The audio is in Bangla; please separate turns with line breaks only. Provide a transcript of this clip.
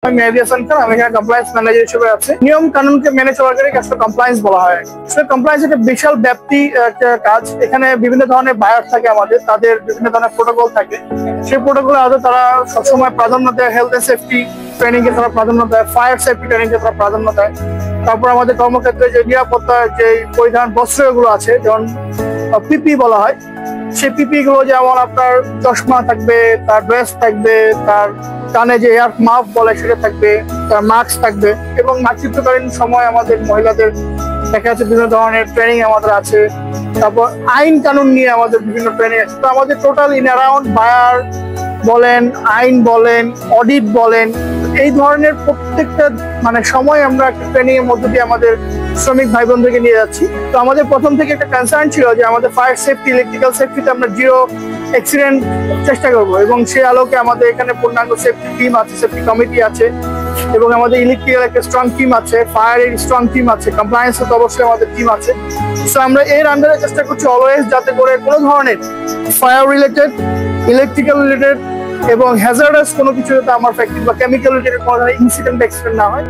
মেহেদী হাসান খান, আমি এখানে কমপ্লায়েন্স ম্যানেজার হিসেবে আছি। নিয়ম কানুনকে মেনে চলাকে কাজটা কমপ্লায়েন্স বলা হয়। আসলে কমপ্লায়েন্স একটা বিশাল ব্যাপ্তি একটা কাজ। এখানে বিভিন্ন ধরনের বায়ার থাকে, আমাদের তাদের বিভিন্ন ধরনের প্রোটোকল থাকে। সেই প্রোটোকলে আদৌ তারা সবসময় প্রাধান্য দেয় হেলথ এন্ড সেফটি ট্রেনিং কে, তারা প্রাধান্য দেয় ফায়ার সেফটি ট্রেনিং কে, তারা প্রাধান্য দেয়। তারপর আমাদের কর্মক্ষেত্রে যে নিরাপত্তার যে পরিধান বস্ত্রগুলো আছে, যেমন পিপি বলা হয়, সেই পিপি গুলো যেমন আপনার চশমা থাকবে, তার ড্রেস থাকবে, তার কানে যে এয়ার মাফ বলে সেটা থাকবে, তার মাস্ক থাকবে। এবং মাতৃত্বকালীন সময় আমাদের মহিলাদের দেখা যাচ্ছে বিভিন্ন ধরনের ট্রেনিং আমাদের আছে। তারপর আইন কানুন নিয়ে আমাদের বিভিন্ন ট্রেনিং আছে। তো আমাদের টোটাল ইন অ্যারাউন্ড বায়ার বলেন, আইন বলেন, অডিট বলেন, এই ধরনের প্রত্যেকটা সময় আমরা একটা ট্রেনিং এর মধ্যে দিয়ে আমাদের শ্রমিক ভাই বোনদেরকে নিয়ে যাচ্ছি। তো আমাদের প্রথম থেকে একটা কনসার্ন ছিল যে আমাদের ফায়ার সেফটি, ইলেকট্রিক্যাল সেফটিতে আমরা জিরো অ্যাক্সিডেন্ট চেষ্টা করবো, এবং সেই আলোকে আমাদের এখানে পূর্ণাঙ্গ সেফটি টিম আছে, সেফটি কমিটি আছে, এবং আমাদের ইলেকট্রিক্যাল একটা স্ট্রং টিম আছে, ফায়ারের স্ট্রং টিম আছে, কমপ্লায়েন্সের তো অবশ্যই আমাদের টিম আছে। সো আমরা এর আন্ডারে চেষ্টা করছি অলওয়েজ যাতে করে কোনো ধরনের ফায়ার রিলেটেড, ইলেকট্রিক্যাল রিলেটেড এবং হ্যাজার্ডাস কোনো কিছু যাতে আমার ফ্যাক্টরি বা কেমিক্যাল রিলেটেড কোনো ধরনের ইনসিডেন্ট অ্যাক্সিডেন্ট না হয়।